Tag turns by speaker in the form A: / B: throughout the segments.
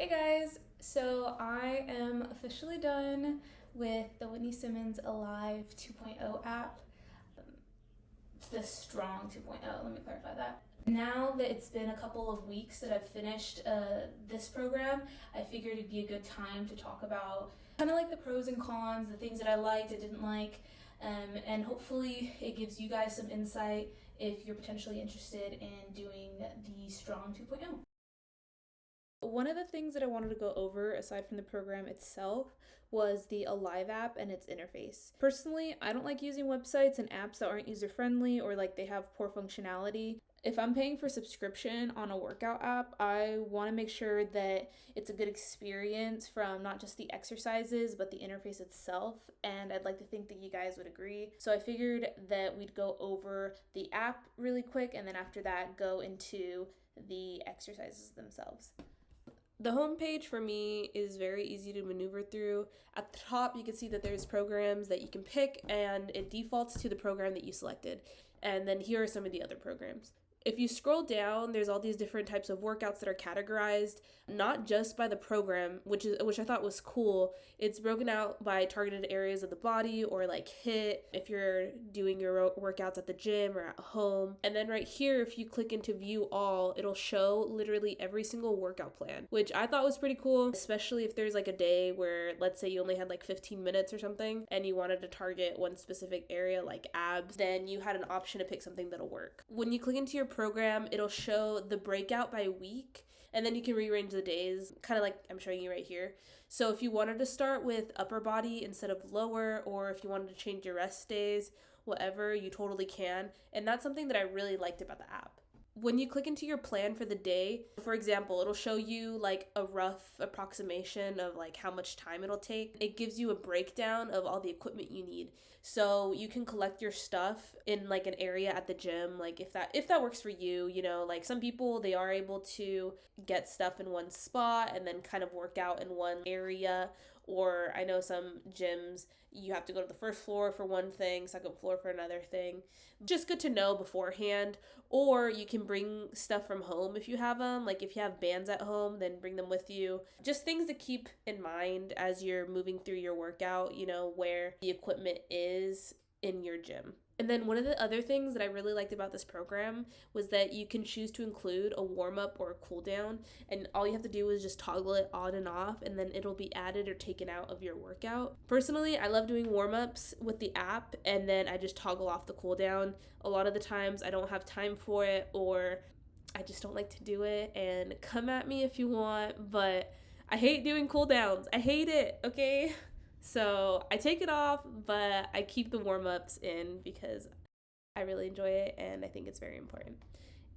A: Hey guys, so I am officially done with the Whitney Simmons Alive 2.0 app. It's the strong 2.0, let me clarify that. Now that it's been a couple of weeks that I've finished this program, I figured it'd be a good time to talk about kind of like the pros and cons, the things that I liked, I didn't like, and hopefully it gives you guys some insight if you're potentially interested in doing the strong 2.0. One of the things that I wanted to go over, aside from the program itself, was the Alive app and its interface. Personally, I don't like using websites and apps that aren't user friendly or like they have poor functionality. If I'm paying for subscription on a workout app, I want to make sure that it's a good experience from not just the exercises, but the interface itself. And I'd like to think that you guys would agree. So I figured that we'd go over the app really quick and then after that, go into the exercises themselves. The home page for me is very easy to maneuver through. At the top, you can see that there's programs that you can pick and it defaults to the program that you selected. And then here are some of the other programs. If you scroll down, there's all these different types of workouts that are categorized, not just by the program, which I thought was cool. It's broken out by targeted areas of the body or like HIIT if you're doing your workouts at the gym or at home. And then right here, if you click into view all, it'll show literally every single workout plan, which I thought was pretty cool, especially if there's like a day where let's say you only had like 15 minutes or something and you wanted to target one specific area like abs, then you had an option to pick something that'll work. When you click into your program, it'll show the breakout by week, and then you can rearrange the days, kind of like I'm showing you right here. So if you wanted to start with upper body instead of lower, or if you wanted to change your rest days, whatever, you totally can. And that's something that I really liked about the app. When you click into your plan for the day, for example, it'll show you like a rough approximation of like how much time it'll take. It gives you a breakdown of all the equipment you need. So you can collect your stuff in like an area at the gym, like if that works for you, like some people they are able to get stuff in one spot and then kind of work out in one area. Or I know some gyms, you have to go to the first floor for one thing, second floor for another thing. Just good to know beforehand. Or you can bring stuff from home if you have them. Like if you have bands at home, then bring them with you. Just things to keep in mind as you're moving through your workout, where the equipment is in your gym. And then one of the other things that I really liked about this program was that you can choose to include a warm-up or a cool-down, and all you have to do is just toggle it on and off, and then it'll be added or taken out of your workout. Personally, I love doing warm-ups with the app, and then I just toggle off the cool-down. A lot of the times I don't have time for it, or I just don't like to do it, and come at me if you want, but I hate doing cool-downs. I hate it, okay? So I take it off, but I keep the warm-ups in because I really enjoy it and I think it's very important.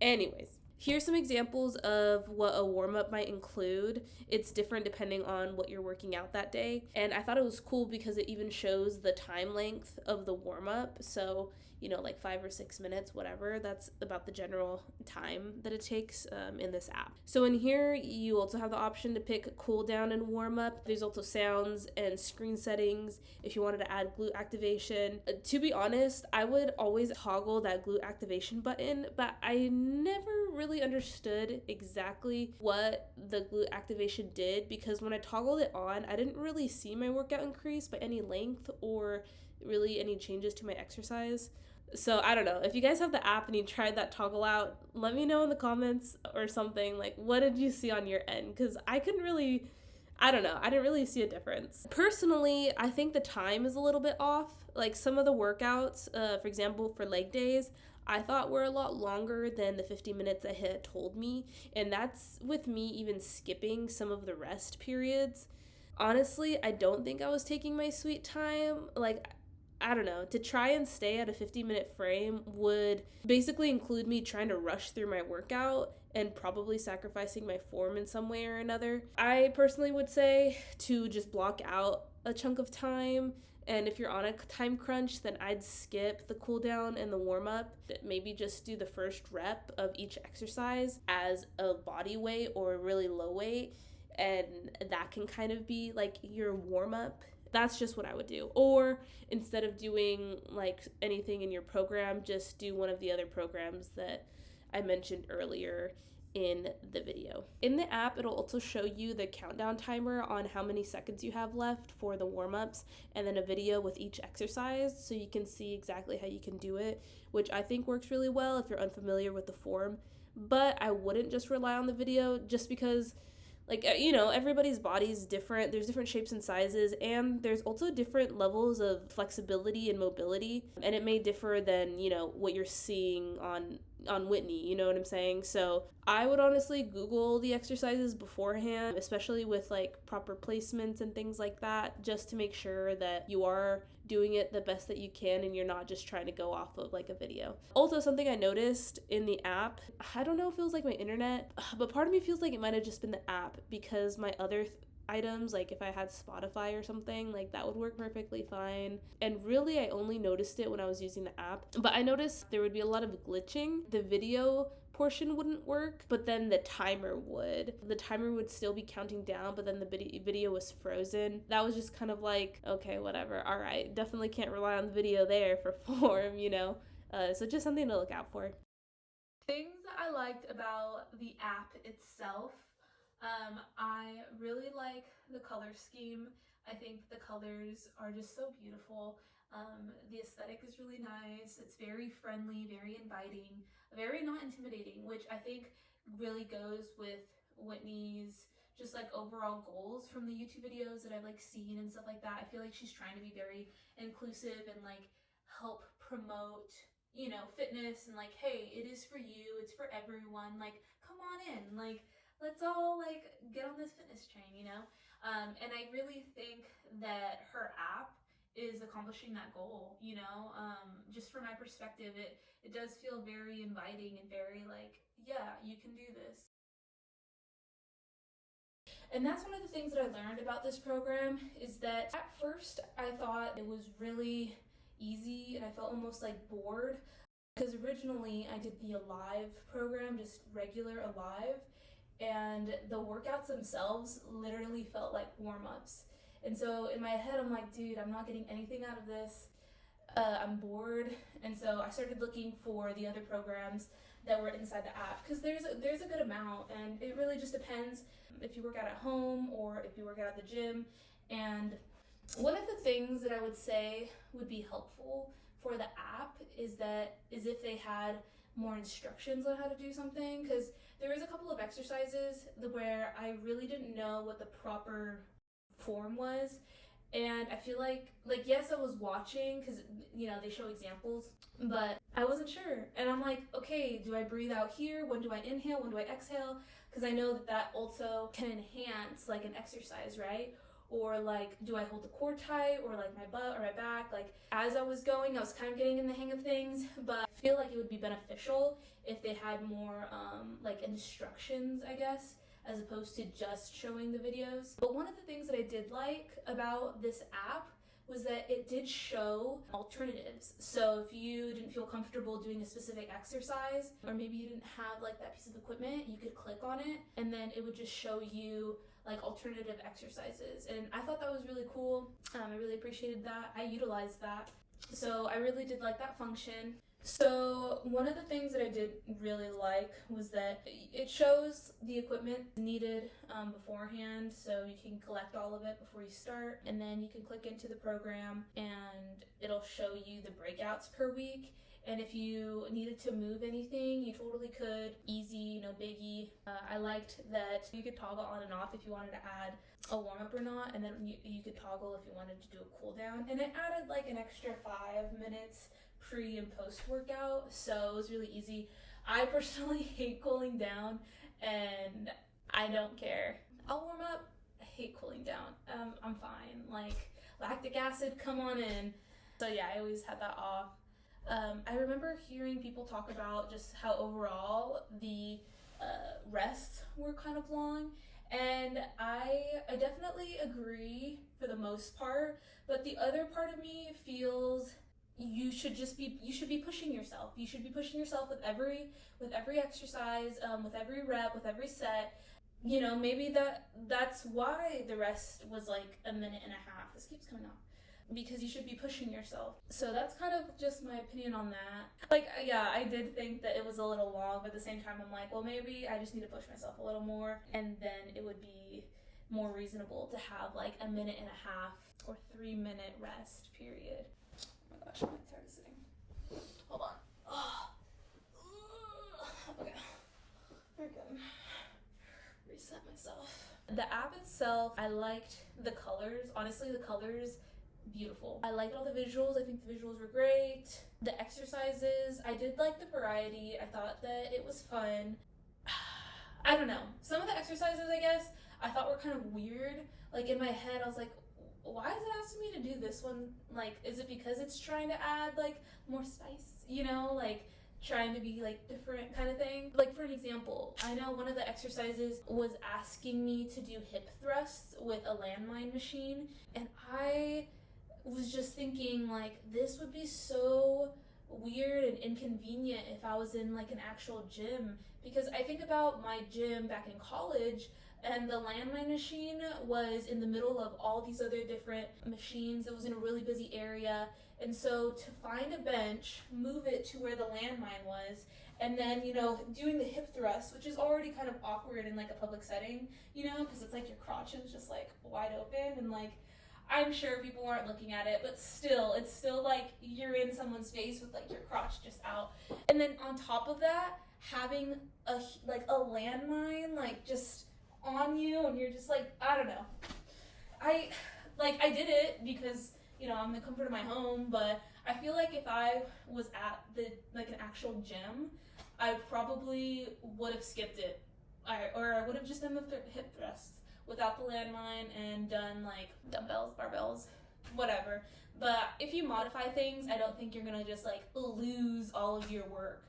A: Anyways, here's some examples of what a warm-up might include. It's different depending on what you're working out that day. And I thought it was cool because it even shows the time length of the warm-up. So, like 5 or 6 minutes, whatever. That's about the general time that it takes in this app. So in here, you also have the option to pick cool down and warm up. There's also sounds and screen settings if you wanted to add glute activation. To be honest, I would always toggle that glute activation button, but I never really understood exactly what the glute activation did because when I toggled it on, I didn't really see my workout increase by any length or really any changes to my exercise. So I don't know. If you guys have the app and you tried that toggle out, let me know in the comments or something. Like, what did you see on your end? Because I didn't really see a difference. Personally, I think the time is a little bit off. Like some of the workouts, for example, for leg days, I thought were a lot longer than the 50 minutes that had told me. And that's with me even skipping some of the rest periods. Honestly, I don't think I was taking my sweet time. Like, I don't know, to try and stay at a 50-minute frame would basically include me trying to rush through my workout and probably sacrificing my form in some way or another. I personally would say to just block out a chunk of time, and if you're on a time crunch, then I'd skip the cool down and the warm up. Maybe just do the first rep of each exercise as a body weight or a really low weight, and that can kind of be like your warm up. That's just what I would do. Or instead of doing like anything in your program, just do one of the other programs that I mentioned earlier
B: in the video. In the app, it'll also show you the countdown timer on how many seconds you have left for the warm-ups, and then a video with each exercise, so you can see exactly how you can do it, which I think works really well if you're unfamiliar with the form. But I wouldn't just rely on the video, just because, like, everybody's body is different. There's different shapes and sizes, and there's also different levels of flexibility and mobility, and it may differ than what you're seeing on Whitney, you know what I'm saying? So I would honestly Google the exercises beforehand, especially with like proper placements and things like that, just to make sure that you are doing it the best that you can and you're not just trying to go off of like a video. Also, something I noticed in the app, I don't know if it was like my internet, but part of me feels like it might have just been the app, because my other items, like if I had Spotify or something, like that would work perfectly fine. And really, I only noticed it when I was using the app, but I noticed there would be a lot of glitching. The video portion wouldn't work, but then the timer would. The timer would still be counting down, but then the video was frozen. That was just kind of like, okay, whatever. All right, definitely can't rely on the video there for form. So just something to look out for.
A: Things that I liked about the app itself, I really like the color scheme. I think the colors are just so beautiful. The aesthetic is really nice. It's very friendly, very inviting, very not intimidating, which I think really goes with Whitney's just like overall goals from the YouTube videos that I've like seen and stuff like that. I feel like she's trying to be very inclusive and like help promote fitness and like, hey, it is for you, it's for everyone, like, come on in, like, let's all like get on this fitness train. And I really think that her app is accomplishing that goal. Just from my perspective, it does feel very inviting and very like, yeah, you can do this. And that's one of the things that I learned about this program, is that at first I thought it was really easy and I felt almost like bored, because originally I did the Alive program, just regular Alive, and the workouts themselves literally felt like warm-ups. And so in my head I'm like, dude, I'm not getting anything out of this. I'm bored. And so I started looking for the other programs that were inside the app, because there's a good amount, and it really just depends if you work out at home or if you work out at the gym. And one of the things that I would say would be helpful for the app is if they had more instructions on how to do something, because there was a couple of exercises where I really didn't know what the proper form was. And I feel like yes, I was watching because they show examples, but I wasn't sure. And I'm like, okay, do I breathe out here? When do I inhale? When do I exhale? Because I know that also can enhance like an exercise, right? Or like, do I hold the core tight, or like my butt or my back? Like, as I was going, I was kind of getting in the hang of things, but I feel like it would be beneficial if they had more like instructions, I guess, as opposed to just showing the videos. But one of the things that I did like about this app was that it did show alternatives. So if you didn't feel comfortable doing a specific exercise, or maybe you didn't have like that piece of equipment, you could click on it and then it would just show you like alternative exercises. And I thought that was really cool. I really appreciated that. I utilized that. So I really did like that function. So one of the things that I did really like was that it shows the equipment needed beforehand, so you can collect all of it before you start, and then you can click into the program and it'll show you the breakouts per week. And if you needed to move anything, you totally could. Easy, no biggie. I liked that you could toggle on and off if you wanted to add a warm-up or not, and then you could toggle if you wanted to do a cool down. And it added like an extra 5 minutes pre and post workout, so it was really easy. I personally hate cooling down, and I don't care. I'll warm up. I hate cooling down. I'm fine. Like, lactic acid, come on in. So yeah, I always had that off. I remember hearing people talk about just how overall the rests were kind of long, and I definitely agree for the most part, but the other part of me feels you should be pushing yourself. You should be pushing yourself with every exercise, with every rep, with every set. Maybe that's why the rest was like a minute and a half. This keeps coming off. because you should be pushing yourself. So that's kind of just my opinion on that. Like, yeah, I did think that it was a little long, but at the same time I'm like, well, maybe I just need to push myself a little more, and then it would be more reasonable to have like a minute and a half or 3-minute rest period. Oh my gosh, I'm like tired of sitting. Hold on. Oh. Okay. Very good. Reset myself. The app itself, I liked the colors. Honestly, the colors, beautiful. I liked all the visuals. I think the visuals were great. The exercises, I did like the variety. I thought that it was fun. I don't know. Some of the exercises, I guess, I thought were kind of weird. Like, in my head, I was like, why is it asking me to do this one? Like, is it because it's trying to add, like, more spice, you know? Like, trying to be like different kind of thing. Like, for an example, I know one of the exercises was asking me to do hip thrusts with a landmine machine, and I was just thinking like this would be so weird and inconvenient if I was in like an actual gym, because I think about my gym back in college and the landmine machine was in the middle of all these other different machines. It was in a really busy area. And so to find a bench, move it to where the landmine was, and then, you know, doing the hip thrust, which is already kind of awkward in like a public setting, you know, because it's like your crotch is just like wide open, and like, I'm sure people aren't looking at it, but still, it's still like you're in someone's face with like your crotch just out. And then on top of that, having a landmine like just on you, and you're just like, I don't know. I did it because, you know, I'm in the comfort of my home, but I feel like if I was at an actual gym, I probably would have skipped it. Or I would have just done the hip thrusts without the landmine and done like dumbbells, barbells, whatever. But if you modify things, I don't think you're gonna just like lose all of your work.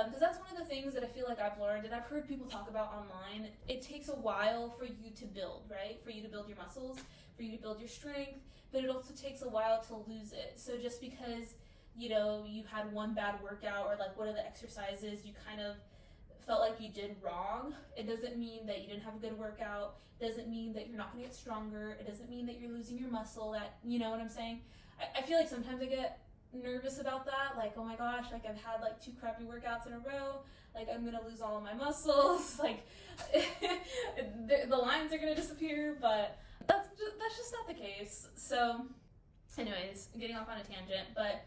A: Because that's one of the things that I feel like I've learned, and I've heard people talk about online. It takes a while for you to build, right? For you to build your muscles, for you to build your strength, but it also takes a while to lose it. So just because, you know, you had one bad workout or like one of the exercises you kind of felt like you did wrong, it doesn't mean that you didn't have a good workout. It doesn't mean that you're not going to get stronger. It doesn't mean that you're losing your muscle. That, you know what I'm saying? I feel like sometimes I get nervous about that, like, oh my gosh, like I've had like 2 crappy workouts in a row, like I'm gonna lose all of my muscles, like the lines are gonna disappear, but that's just not the case. So anyways, getting off on a tangent, but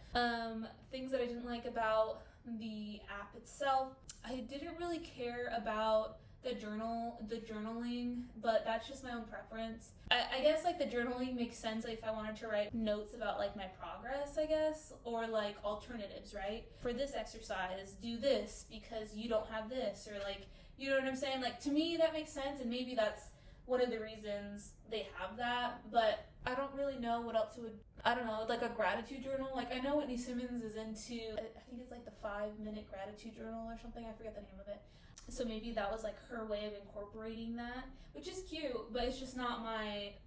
A: things that I didn't like about the app itself, I didn't really care about the journaling, but that's just my own preference. I guess like the journaling makes sense if I wanted to write notes about like my progress, I guess, or like alternatives, right? For this exercise, do this because you don't have this, or like, you know what I'm saying? Like, to me that makes sense, and maybe that's one of the reasons they have that, but I don't really know what else it would, I don't know, like a gratitude journal. Like, I know Whitney Simmons is into, I think it's like the 5-minute gratitude journal or something, I forget the name of it. So maybe that was like her way of incorporating that, which is cute, but it's just not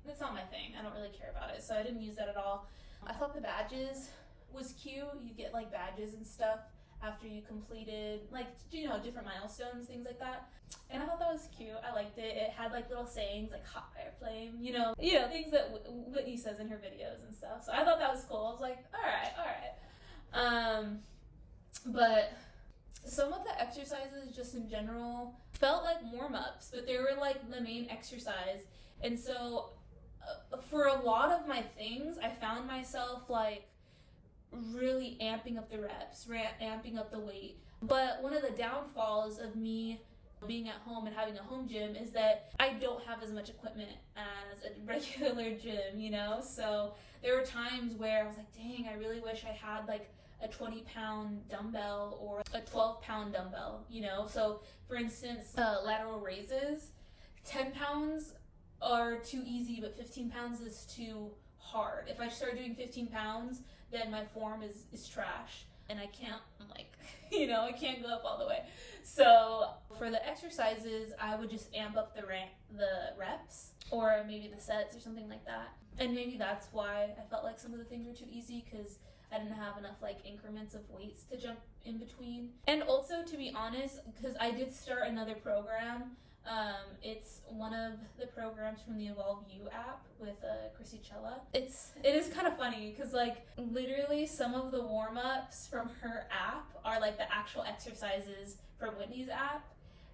A: that's not my thing. I don't really care about it, so I didn't use that at all. I thought the badges was cute. You get like badges and stuff after you completed, like, you know, different milestones, things like that. And I thought that was cute. I liked it. It had like little sayings like hot fire flame, you know, things that Whitney says in her videos and stuff. So I thought that was cool. I was like, all right. But some of the exercises just in general felt like warm-ups, but they were like the main exercise. And so for a lot of my things, I found myself like really amping up the reps, amping up the weight. But one of the downfalls of me being at home and having a home gym is that I don't have as much equipment as a regular gym, you know? So there were times where I was like, dang, I really wish I had like a 20-pound dumbbell or a 12-pound dumbbell, you know? So for instance, lateral raises, 10 pounds are too easy, but 15 pounds is too hard. If I start doing 15 pounds, then my form is trash, and I can't, like, you know, I can't go up all the way. So for the exercises, I would just amp up the reps, or maybe the sets or something like that. And maybe that's why I felt like some of the things were too easy, because I didn't have enough like increments of weights to jump in between. And also, to be honest, because I did start another program It's one of the programs from the Evolve U app with Chrissy Chella. It is kind of funny because like literally some of the warm-ups from her app are like the actual exercises from Whitney's app.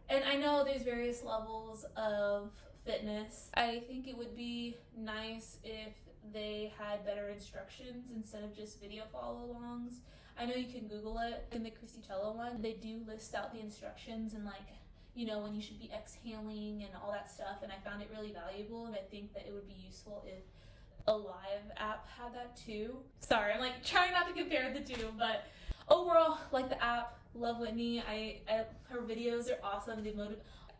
A: And I know there's various levels of fitness. I think it would be nice if they had better instructions instead of just video follow-alongs. I know you can Google it. In the Chrissy Chella one, they do list out the instructions and like, you know, when you should be exhaling and all that stuff, and I found it really valuable, and I think that it would be useful if a live app had that too. Sorry, I'm like trying not to compare the two, but overall, like the app, love Whitney. Her videos are awesome.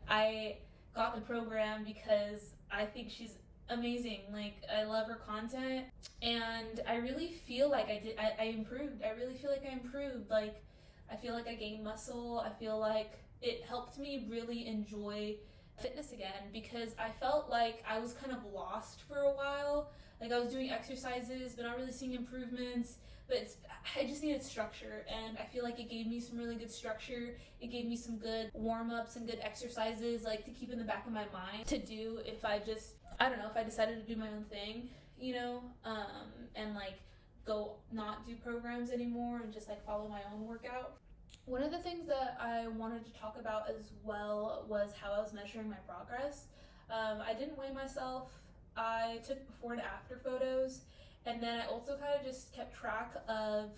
A: I got the program because I think she's amazing. Like I love her content, and I really feel like I improved. I really feel like I improved. Like I feel like I gained muscle. I feel like it helped me really enjoy fitness again because I felt like I was kind of lost for a while. Like I was doing exercises but not really seeing improvements, but I just needed structure, and I feel like it gave me some really good structure. It gave me some good warm-ups and good exercises like to keep in the back of my mind to do if I decided to do my own thing, you know, and like go not do programs anymore and just like follow my own workout. One of the things that I wanted to talk about as well was how I was measuring my progress. I didn't weigh myself. I took before and after photos, and then I also kind of just kept track of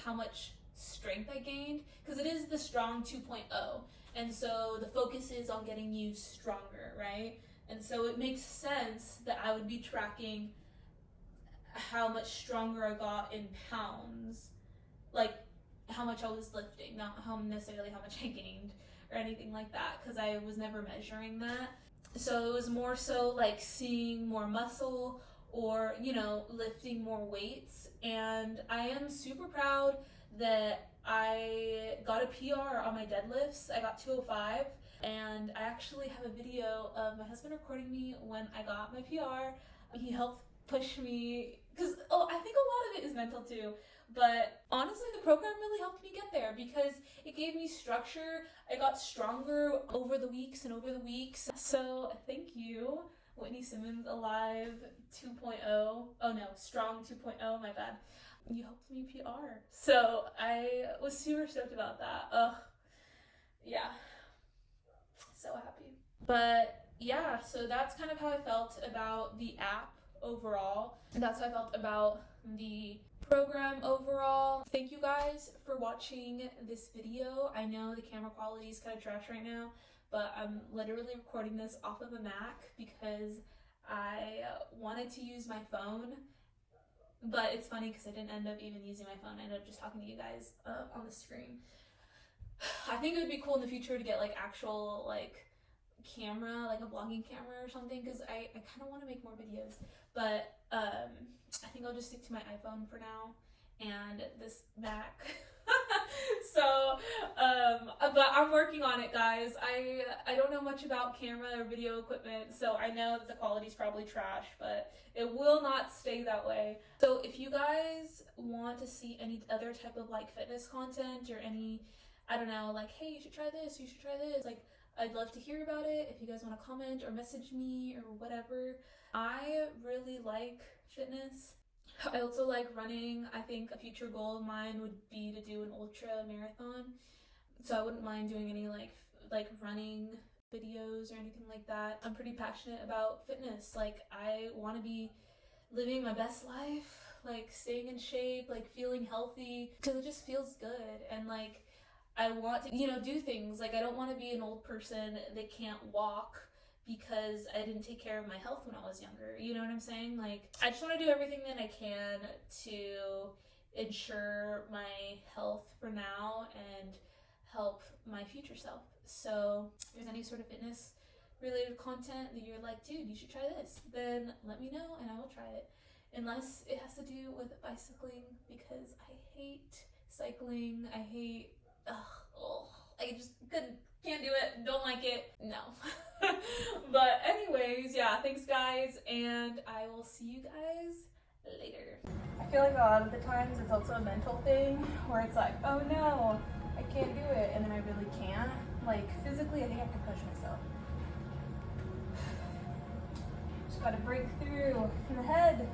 A: how much strength I gained, because it is the strong 2.0, and so the focus is on getting you stronger, right? And so it makes sense that I would be tracking how much stronger I got in pounds, like how much I was lifting, not necessarily how much I gained or anything like that, because I was never measuring that. So it was more so like seeing more muscle or, you know, lifting more weights. And I am super proud that I got a PR on my deadlifts. I got 205, and I actually have a video of my husband recording me when I got my PR. He helped push me because I think a lot of it is mental too. But honestly, the program really helped me get there because it gave me structure. I got stronger over the weeks. So thank you, Whitney Simmons Alive 2.0. Oh no, Strong 2.0, my bad. You helped me PR. So I was super stoked about that. Yeah. So happy. But yeah, so that's kind of how I felt about the app overall. That's how I felt about the program overall. Thank you guys for watching this video. I know the camera quality is kind of trash right now, but I'm literally recording this off of a Mac because I wanted to use my phone, but it's funny because I didn't end up even using my phone. I ended up just talking to you guys on the screen. I think it would be cool in the future to get like actual like camera, like a vlogging camera or something, because I kind of want to make more videos, but I think I'll just stick to my iPhone for now and this Mac. So but I'm working on it, guys. I don't know much about camera or video equipment, so I know that the quality's probably trash, but it will not stay that way. So if you guys want to see any other type of like fitness content or any, I don't know, like, hey, you should try this, like, I'd love to hear about it. If you guys want to comment or message me or whatever. I really like fitness. I also like running. I think a future goal of mine would be to do an ultra marathon. So I wouldn't mind doing any like running videos or anything like that. I'm pretty passionate about fitness. Like I want to be living my best life, like staying in shape, like feeling healthy, because it just feels good. And like I want to, you know, do things. Like I don't want to be an old person that can't walk because I didn't take care of my health when I was younger. You know what I'm saying? Like I just want to do everything that I can to ensure my health for now and help my future self. So if there's any sort of fitness related content that you're like, dude, you should try this, then let me know and I will try it. Unless it has to do with bicycling, because I hate cycling. I hate I just can't do it, don't like it, no. But anyways, yeah, thanks guys, and I will see you guys later. I feel like a lot of the times it's also a mental thing where it's like, oh no, I can't do it, and then I really can't. Like, physically, I think I can push myself. Just gotta break through in the head.